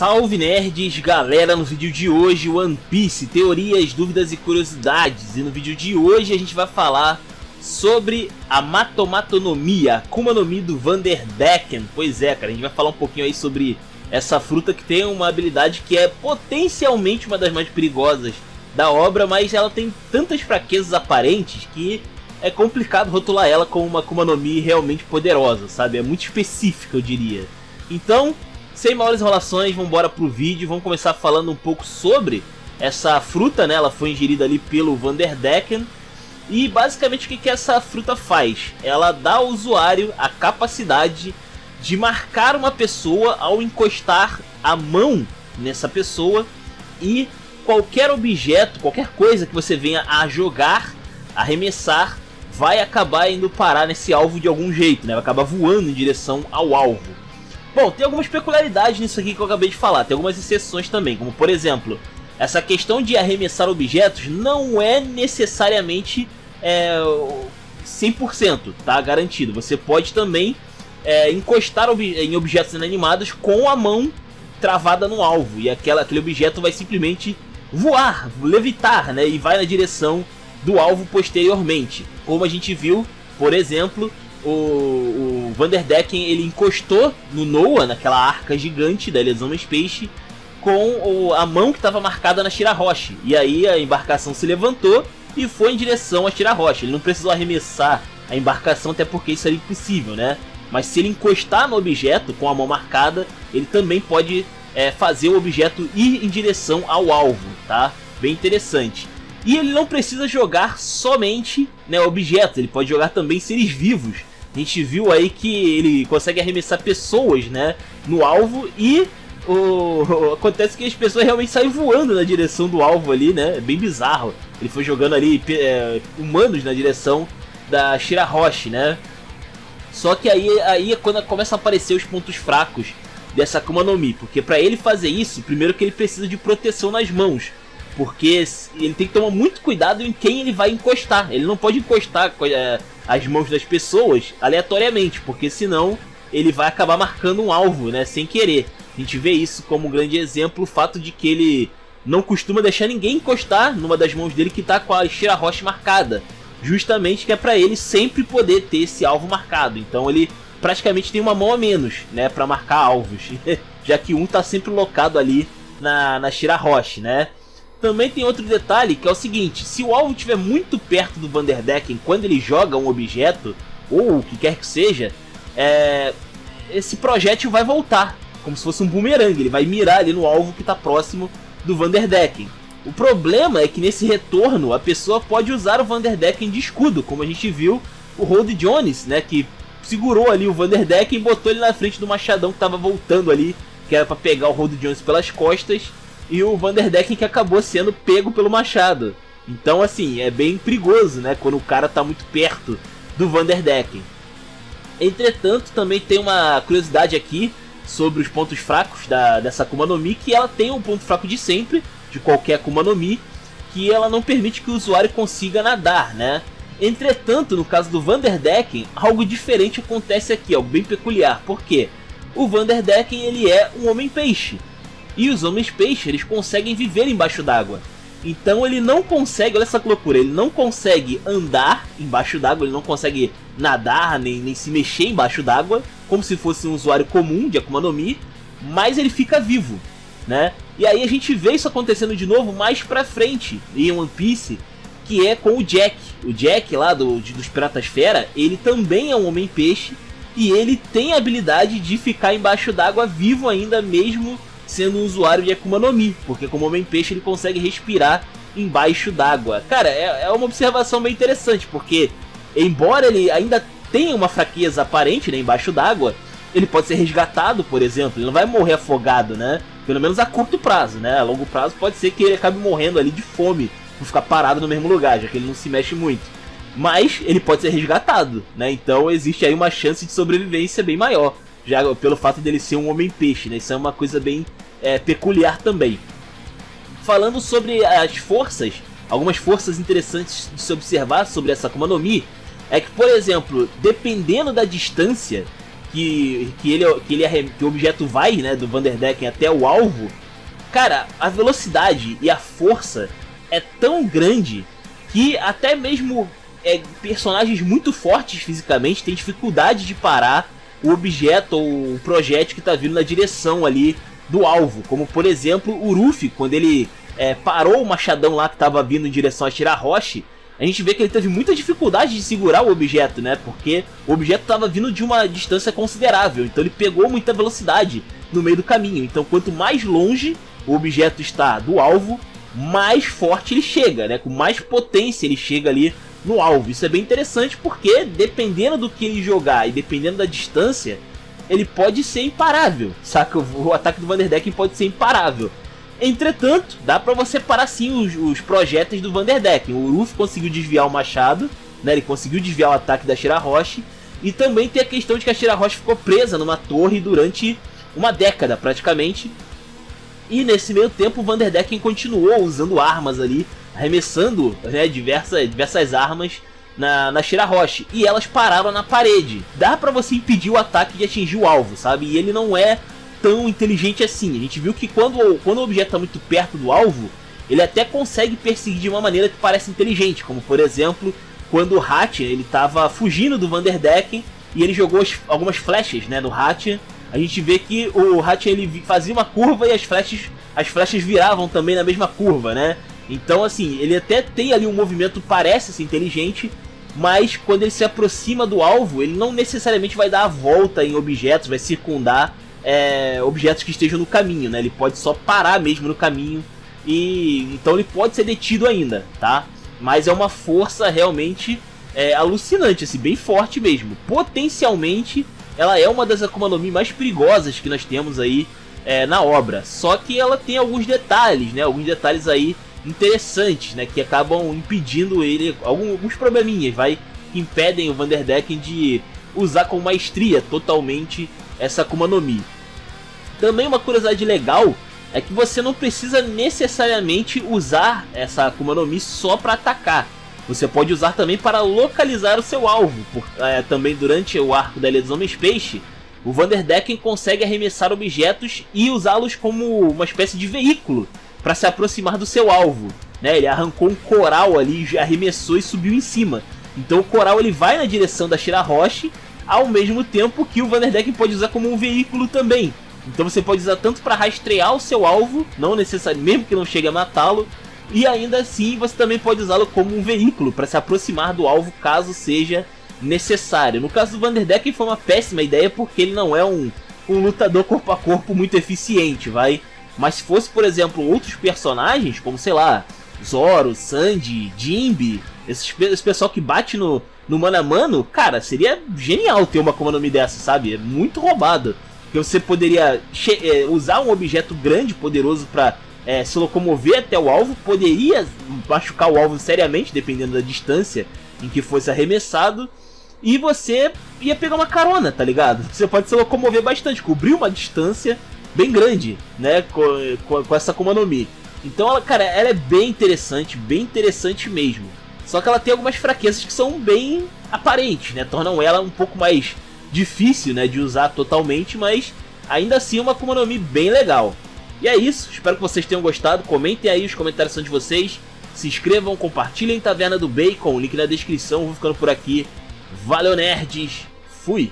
Salve nerds, galera, no vídeo de hoje One Piece, teorias, dúvidas e curiosidades. E no vídeo de hoje a gente vai falar sobre a Matomatonomia, Akuma no Mi do Vanderdecken. Pois é, cara, a gente vai falar um pouquinho aí sobre essa fruta que tem uma habilidade que é potencialmente uma das mais perigosas da obra, mas ela tem tantas fraquezas aparentes que é complicado rotular ela como uma Akuma no Mi realmente poderosa, sabe? É muito específica, eu diria. Então, sem maiores enrolações, vamos embora pro vídeo. Vamos começar falando um pouco sobre essa fruta, né? Ela foi ingerida ali pelo Vanderdecken. E basicamente o que essa fruta faz? Ela dá ao usuário a capacidade de marcar uma pessoa ao encostar a mão nessa pessoa. E qualquer objeto, qualquer coisa que você venha a jogar, arremessar, vai acabar indo parar nesse alvo de algum jeito, né? Vai acabar voando em direção ao alvo. Bom, tem algumas peculiaridades nisso aqui que eu acabei de falar, tem algumas exceções também, como por exemplo, essa questão de arremessar objetos não é necessariamente 100%, tá? Garantido. Você pode também encostar em objetos inanimados com a mão travada no alvo, e aquele objeto vai simplesmente voar, levitar, né? E vai na direção do alvo posteriormente. Como a gente viu, por exemplo, o Vanderdecken, ele encostou no Noah, naquela arca gigante da Ilha dos Homens Peixe, com a mão que estava marcada na Shirahoshi. E aí a embarcação se levantou e foi em direção a Shirahoshi. Ele não precisou arremessar a embarcação, até porque isso era impossível, né? Mas se ele encostar no objeto com a mão marcada, ele também pode fazer o objeto ir em direção ao alvo, tá? Bem interessante. E ele não precisa jogar somente, né, objetos, ele pode jogar também seres vivos. A gente viu aí que ele consegue arremessar pessoas, né, no alvo, e acontece que as pessoas realmente saem voando na direção do alvo ali, né? É bem bizarro. Ele foi jogando ali humanos na direção da Shirahoshi, né? Só que aí é quando começam a aparecer os pontos fracos dessa Akuma no Mi, porque para ele fazer isso, primeiro que ele precisa de proteção nas mãos. Porque ele tem que tomar muito cuidado em quem ele vai encostar. Ele não pode encostar as mãos das pessoas aleatoriamente, porque senão ele vai acabar marcando um alvo, né, sem querer. A gente vê isso como um grande exemplo, o fato de que ele não costuma deixar ninguém encostar numa das mãos dele que está com a Shirahoshi marcada. Justamente que é para ele sempre poder ter esse alvo marcado. Então ele praticamente tem uma mão a menos, né, para marcar alvos. Já que um está sempre locado ali na Shirahoshi, né? Também tem outro detalhe, que é o seguinte: se o alvo estiver muito perto do Vanderdecken quando ele joga um objeto, ou o que quer que seja, esse projétil vai voltar, como se fosse um bumerangue. Ele vai mirar ali no alvo que está próximo do Vanderdecken. O problema é que nesse retorno a pessoa pode usar o Vanderdecken de escudo, como a gente viu o Rod Jones, né, que segurou ali o Vanderdecken e botou ele na frente do machadão que estava voltando ali, que era para pegar o Rod Jones pelas costas. E o Vanderdecken que acabou sendo pego pelo machado. Então assim, é bem perigoso, né, quando o cara tá muito perto do Vanderdecken. Entretanto, também tem uma curiosidade aqui sobre os pontos fracos dessa Akuma no Mi, que ela tem um ponto fraco de sempre, de qualquer Akuma no Mi, que ela não permite que o usuário consiga nadar, né? Entretanto, no caso do Vanderdecken, algo diferente acontece aqui, algo bem peculiar. Por quê? O Vanderdecken, ele é um homem-peixe. E os homens-peixe, eles conseguem viver embaixo d'água. Então ele não consegue, olha essa loucura, ele não consegue andar embaixo d'água, ele não consegue nadar, nem se mexer embaixo d'água, como se fosse um usuário comum de Akuma no Mi, mas ele fica vivo, né? E aí a gente vê isso acontecendo de novo mais pra frente em One Piece, que é com o Jack. O Jack lá dos Piratas Fera, ele também é um homem-peixe, e ele tem a habilidade de ficar embaixo d'água vivo ainda, mesmo sendo um usuário de Akuma no Mi, porque como homem-peixe ele consegue respirar embaixo d'água. Cara, é uma observação bem interessante, porque embora ele ainda tenha uma fraqueza aparente, né, embaixo d'água, ele pode ser resgatado, por exemplo, ele não vai morrer afogado, né, pelo menos a curto prazo, né, a longo prazo pode ser que ele acabe morrendo ali de fome, por ficar parado no mesmo lugar, já que ele não se mexe muito. Mas ele pode ser resgatado, né, então existe aí uma chance de sobrevivência bem maior, já pelo fato dele ser um homem-peixe, né? Isso é uma coisa bem peculiar também. Falando sobre as forças, algumas forças interessantes de se observar sobre essa Akuma no Mi, é que, por exemplo, dependendo da distância que o objeto vai, né, do Vanderdecken até o alvo, cara, a velocidade e a força é tão grande que até mesmo personagens muito fortes fisicamente têm dificuldade de parar o objeto ou o projétil que está vindo na direção ali do alvo. Como, por exemplo, o Ruffy, quando ele parou o machadão lá que estava vindo em direção a Shirahoshi, a gente vê que ele teve muita dificuldade de segurar o objeto, né? Porque o objeto estava vindo de uma distância considerável, então ele pegou muita velocidade no meio do caminho. Então quanto mais longe o objeto está do alvo, mais forte ele chega, né? Com mais potência ele chega ali no alvo. Isso é bem interessante porque, dependendo do que ele jogar e dependendo da distância, ele pode ser imparável, saca? O ataque do Vanderdecken pode ser imparável. Entretanto, dá pra você parar sim os projéteis do Vanderdecken. O Ruffy conseguiu desviar o machado, né? Ele conseguiu desviar o ataque da Shirahoshi. E também tem a questão de que a Shirahoshi ficou presa numa torre durante uma década, praticamente. E nesse meio tempo o Vanderdecken continuou usando armas ali, arremessando, né, diversas armas na Shirahoshi. E elas pararam na parede. Dá pra você impedir o ataque de atingir o alvo, sabe? E ele não é tão inteligente assim. A gente viu que quando o objeto está muito perto do alvo, ele até consegue perseguir de uma maneira que parece inteligente. Como, por exemplo, quando o Hatch ele estava fugindo do Vanderdecken e ele jogou algumas flechas, né, no Hatch. A gente vê que o Hatch ele fazia uma curva e as flechas viravam também na mesma curva, né? Então, assim, ele até tem ali um movimento que parece ser inteligente, mas quando ele se aproxima do alvo, ele não necessariamente vai dar a volta em objetos, vai circundar objetos que estejam no caminho, né? Ele pode só parar mesmo no caminho, e então ele pode ser detido ainda, tá? Mas é uma força realmente alucinante, assim, bem forte mesmo. Potencialmente, ela é uma das Akuma no Mi mais perigosas que nós temos aí na obra. Só que ela tem alguns detalhes, né? Alguns detalhes aí interessantes, né? Que acabam impedindo ele, alguns probleminhas, que impedem o Vanderdecken de usar com maestria totalmente essa Akuma no Mi. Também uma curiosidade legal é que você não precisa necessariamente usar essa Akuma no Mi só para atacar. Você pode usar também para localizar o seu alvo. Também durante o arco da Ilha dos Homens Peixe, o Vanderdecken consegue arremessar objetos e usá-los como uma espécie de veículo para se aproximar do seu alvo, né? Ele arrancou um coral ali, arremessou e subiu em cima. Então o coral ele vai na direção da Shirahoshi, ao mesmo tempo que o Vanderdecken pode usar como um veículo também. Então você pode usar tanto para rastrear o seu alvo, não necessariamente, mesmo que não chegue a matá-lo, e ainda assim você também pode usá-lo como um veículo para se aproximar do alvo caso seja necessário. No caso do Vanderdecken foi uma péssima ideia porque ele não é um lutador corpo a corpo muito eficiente, mas se fosse, por exemplo, outros personagens, como sei lá, Zoro, Sanji, Jinbe, esse pessoal que bate no mano a mano, cara, seria genial ter uma Akuma no Mi dessa, sabe? É muito roubado. Porque você poderia usar um objeto grande, poderoso para se locomover até o alvo, poderia machucar o alvo seriamente, dependendo da distância em que fosse arremessado, e você ia pegar uma carona, tá ligado? Você pode se locomover bastante, cobrir uma distância bem grande, né, com essa Akuma no Mi. Então, ela é bem interessante mesmo. Só que ela tem algumas fraquezas que são bem aparentes, né, tornam ela um pouco mais difícil, né, de usar totalmente, mas ainda assim é uma Akuma no Mi bem legal. E é isso, espero que vocês tenham gostado, comentem aí, os comentários são de vocês, se inscrevam, compartilhem Taverna do Bacon, link na descrição, vou ficando por aqui. Valeu, nerds, fui!